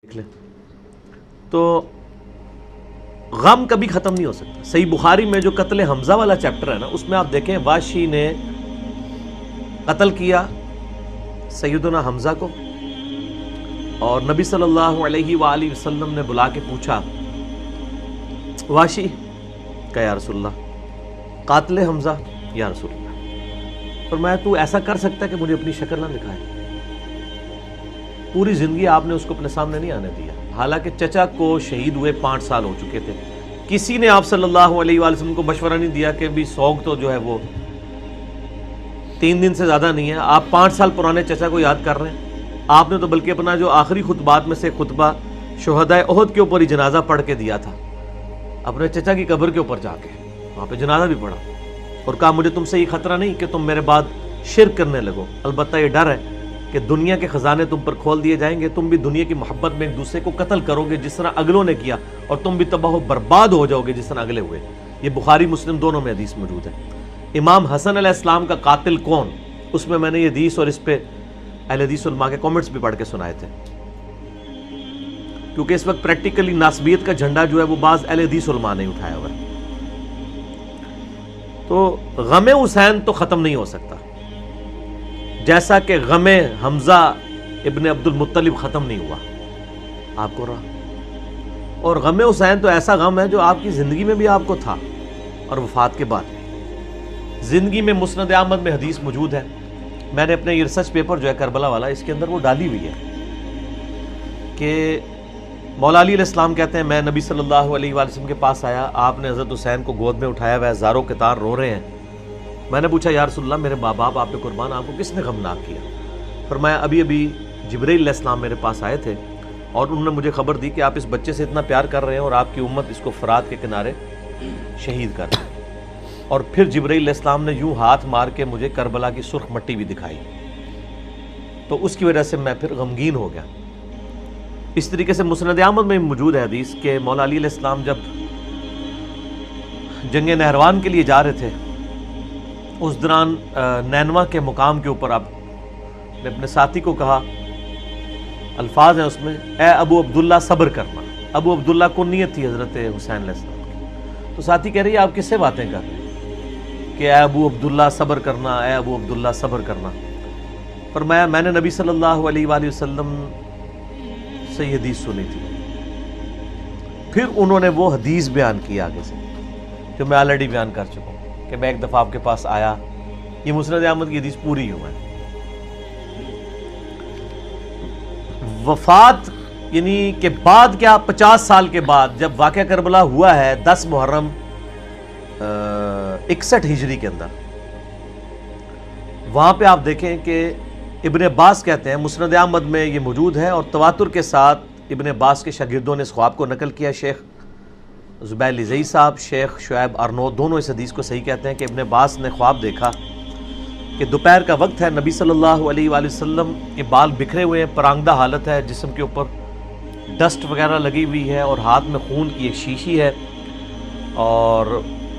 دیکھ لیں تو غم کبھی ختم نہیں ہو سکتا۔ صحیح بخاری میں جو قتل حمزہ والا چیپٹر ہے نا، اس میں آپ دیکھیں واشی نے قتل کیا سیدنا حمزہ کو، اور نبی صلی اللہ علیہ وآلہ وسلم نے بلا کے پوچھا واشی کہ یا رسول اللہ قاتل حمزہ یا رسول اللہ، فرمایا تو ایسا کر سکتا ہے کہ مجھے اپنی شکل نہ دکھائے؟ پوری زندگی آپ نے اس کو اپنے سامنے نہیں آنے دیا، حالانکہ چچا کو شہید ہوئے 5 سال ہو چکے تھے۔ کسی نے آپ صلی اللہ علیہ وآلہ وسلم کو مشورہ نہیں دیا کہ بھی سوگ تو جو ہے وہ 3 دن سے زیادہ نہیں ہے، آپ 5 سال پرانے چچا کو یاد کر رہے ہیں۔ آپ نے تو بلکہ اپنا جو آخری خطبات میں سے خطبہ شہدائے احد کے اوپر ہی جنازہ پڑھ کے دیا تھا، اپنے چچا کی قبر کے اوپر جا کے وہاں پہ جنازہ بھی پڑھا، اور کہا مجھے تم سے یہ خطرہ نہیں کہ تم میرے بعد شرک کرنے لگو، البتہ یہ ڈر ہے کہ دنیا کے خزانے تم پر کھول دیے جائیں گے، تم بھی دنیا کی محبت میں ایک دوسرے کو قتل کرو گے جس طرح اگلوں نے کیا، اور تم بھی تباہ و برباد ہو جاؤ گے جس طرح اگلے ہوئے۔ یہ بخاری مسلم دونوں میں حدیث موجود ہے۔ امام حسن علیہ السلام کا قاتل کون، اس میں نے یہ حدیث اور اس پہ اہل حدیث علماء کے کامنٹس بھی پڑھ کے سنائے تھے، کیونکہ اس وقت پریکٹیکلی ناسبیت کا جھنڈا جو ہے وہ بعض اہل حدیث علماء نے اٹھایا ہوا ہے۔ تو غم حسین تو ختم نہیں ہو سکتا، جیسا کہ غم حمزہ ابن عبد المطلب ختم نہیں ہوا، آپ کو رہا۔ اور غم حسین تو ایسا غم ہے جو آپ کی زندگی میں بھی آپ کو تھا اور وفات کے بعد زندگی میں مسند احمد میں حدیث موجود ہے۔ میں نے اپنے یہ ریسرچ پیپر جو ہے کربلا والا، اس کے اندر وہ ڈالی ہوئی ہے کہ مولا علی علیہ السلام کہتے ہیں میں نبی صلی اللہ علیہ وآلہ وسلم کے پاس آیا، آپ نے حضرت حسین کو گود میں اٹھایا ہوا ہے، زاروں کے تار رو رہے ہیں۔ میں نے پوچھا یا رسول اللہ میرے ماں باپ آپ پہ قربان، آپ کو کس نے غمناک کیا؟ فرمایا ابھی جبرائیل علیہ السلام میرے پاس آئے تھے اور انہوں نے مجھے خبر دی کہ آپ اس بچے سے اتنا پیار کر رہے ہیں اور آپ کی امت اس کو فرات کے کنارے شہید کر رہی ہے۔ اور پھر جبرائیل علیہ السلام نے یوں ہاتھ مار کے مجھے کربلا کی سرخ مٹی بھی دکھائی، تو اس کی وجہ سے میں پھر غمگین ہو گیا۔ اس طریقے سے مسند احمد میں موجود ہے حدیث کہ مولا علی علیہ السلام جب جنگ نہروان کے لیے جا رہے تھے، اس دوران نینوا کے مقام کے اوپر آپ نے اپنے ساتھی کو کہا، الفاظ ہیں اس میں، اے ابو عبداللہ صبر کرنا۔ ابو عبداللہ کنیت تھی حضرت حسین علیہ السلام کی۔ تو ساتھی کہہ رہی ہے آپ کس سے باتیں کر رہے ہیں کہ اے ابو عبداللہ صبر کرنا، اے ابو عبداللہ صبر کرنا؟ فرمایا میں نے نبی صلی اللہ علیہ وآلہ وسلم سے یہ حدیث سنی تھی۔ پھر انہوں نے وہ حدیث بیان کی آگے سے جو میں آلریڈی بیان کر چکا ہوں کہ میں ایک دفعہ آپ کے پاس آیا، یہ مسند احمد کی حدیث پوری ہوا ہے۔ وفات یعنی کہ بعد کیا 50 سال کے بعد جب واقعہ کربلا ہوا ہے 10 محرم 61 ہجری کے اندر، وہاں پہ آپ دیکھیں کہ ابن عباس کہتے ہیں، مسند احمد میں یہ موجود ہے اور تواتر کے ساتھ ابن عباس کے شاگردوں نے اس خواب کو نقل کیا۔ شیخ زبیر لزئی صاحب، شیخ شعیب ارنوت دونوں اس حدیث کو صحیح کہتے ہیں کہ ابن عباس نے خواب دیکھا کہ دوپہر کا وقت ہے، نبی صلی اللہ علیہ وآلہ وسلم کے بال بکھرے ہوئے ہیں، پراندہ حالت ہے، جسم کے اوپر ڈسٹ وغیرہ لگی ہوئی ہے اور ہاتھ میں خون کی ایک شیشی ہے۔ اور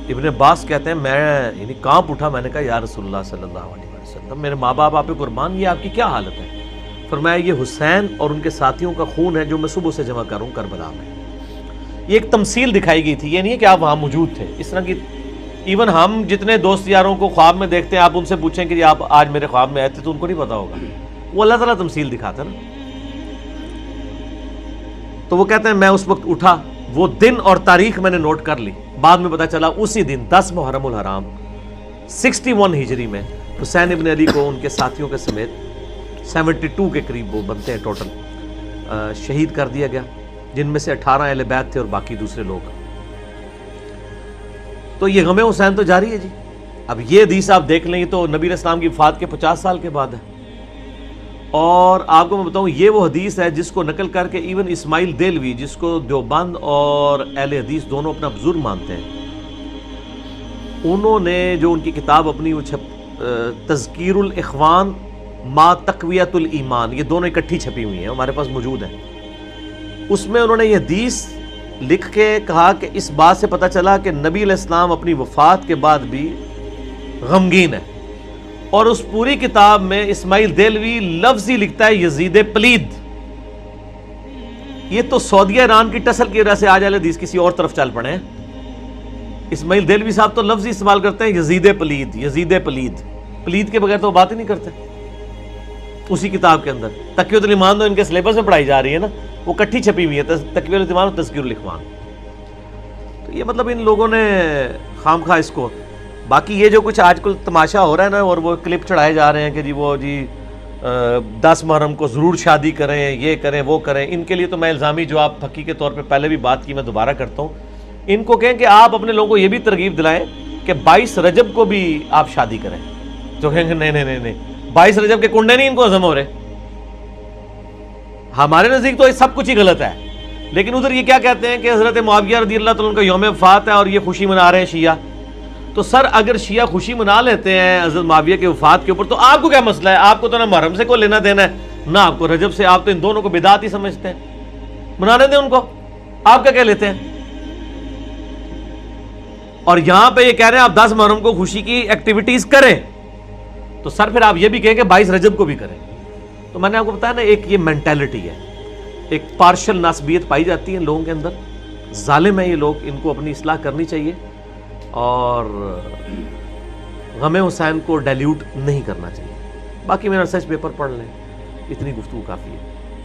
ابن عباس کہتے ہیں میں یعنی کانپ اٹھا، میں نے کہا یا رسول اللہ صلی اللہ علیہ وسلم میرے ماں باپ آپ پہ قربان، یہ آپ کی کیا حالت ہے؟ فرمایا یہ حسین اور ان کے ساتھیوں کا خون ہے جو میں صبح سے جمع کروں کربلا میں۔ یہ ایک تمثیل دکھائی گئی تھی، یہ نہیں ہے کہ آپ وہاں موجود تھے۔ اس طرح کی ایون ہم جتنے دوست یاروں کو خواب میں دیکھتے ہیں، آپ ان سے پوچھیں کہ آپ آج میرے خواب میں آئے تھے تو ان کو نہیں پتا ہوگا، وہ اللہ تعالیٰ تمثیل دکھاتا نا۔ تو وہ کہتے ہیں میں اس وقت اٹھا، وہ دن اور تاریخ میں نے نوٹ کر لی، بعد میں پتا چلا اسی دن 10 محرم الحرام 61 ہجری میں حسین ابن علی کو ان کے ساتھیوں کے سمیت 72 کے قریب وہ بنتے ہیں ٹوٹل، شہید کر دیا گیا، جن میں سے 18 اہل بیت تھے اور باقی دوسرے لوگ۔ تو یہ غم حسین تو جاری ہے جی۔ اب یہ حدیث آپ دیکھ لیں تو نبی علیہ السلام کی وفات کے 50 سال کے بعد ہے، اور آپ کو میں بتاؤں یہ وہ حدیث ہے جس کو نقل کر کے ایون اسماعیل دہلوی، جس کو دیوبند اور اہل حدیث دونوں اپنا بزرگ مانتے ہیں، انہوں نے جو ان کی کتاب اپنی وہ تذکیر الاخوان ما تقویت الایمان، یہ دونوں اکٹھی چھپی ہوئی ہیں، ہمارے پاس موجود ہیں۔ اس میں انہوں نے یہ حدیث لکھ کے کہا کہ اس بات سے پتہ چلا کہ نبی علیہ السلام اپنی وفات کے بعد بھی غمگین ہے، اور اس پوری کتاب میں اسماعیل دہلوی لفظ ہی لکھتا ہے یزید پلید، یہ تو سعودیہ ایران کی ٹسل کی وجہ سے آج اہل حدیث کسی اور طرف چل پڑے ہیں. اسماعیل دہلوی صاحب تو لفظ ہی استعمال کرتے ہیں یزید پلید، یزید پلید. پلید کے بغیر تو وہ بات ہی نہیں کرتے. اسی کتاب کے اندر تقویۃ الایمان تو ان کے سلیبس میں پڑھائی جا رہی ہے نا، وہ کٹھی چھپی ہوئی ہے، تقویۃ الایمان اور تذکیر الاخوان. تو یہ مطلب ان لوگوں نے خام خواہ اس کو. باقی یہ جو کچھ آج کل تماشا ہو رہا ہے نا، اور وہ کلپ چڑھائے جا رہے ہیں کہ جی وہ جی 10 محرم کو ضرور شادی کریں، یہ کریں وہ کریں. ان کے لیے تو میں الزامی جواب پھکی کے طور پہ پہلے بھی بات کی، میں دوبارہ کرتا ہوں. ان کو کہیں کہ آپ اپنے لوگوں کو یہ بھی ترغیب دلائیں کہ 22 رجب کو بھی آپ شادی کریں. تو کہیں گے نہیں 22 رجب کے کنڈے نہیں ان کو ہضم ہو رہے. ہمارے نزدیک تو یہ سب کچھ ہی غلط ہے، لیکن ادھر یہ کیا کہتے ہیں کہ حضرت معاویہ رضی اللہ تعالیٰ عنہ کا یوم وفات ہے اور یہ خوشی منا رہے ہیں شیعہ. تو سر اگر شیعہ خوشی منا لیتے ہیں حضرت معاویہ کے وفات کے اوپر تو آپ کو کیا مسئلہ ہے؟ آپ کو تو نہ محرم سے کوئی لینا دینا ہے نہ آپ کو رجب سے. آپ تو ان دونوں کو بدعت ہی سمجھتے ہیں. منانے دیں ان کو، آپ کیا کہہ لیتے ہیں؟ اور یہاں پہ یہ کہہ رہے ہیں آپ 10 محرم کو خوشی کی ایکٹیویٹیز کریں، تو سر پھر آپ یہ بھی کہیں کہ 22 رجب کو بھی کریں. تو میں نے آپ کو بتایا نا، ایک یہ مینٹیلٹی ہے، ایک پارشل ناسبیت پائی جاتی ہے ان لوگوں کے اندر. ظالم ہے یہ لوگ، ان کو اپنی اصلاح کرنی چاہیے اور غم حسین کو ڈیلیوٹ نہیں کرنا چاہیے. باقی میرا ریسرچ پیپر پڑھ لیں، اتنی گفتگو کافی ہے.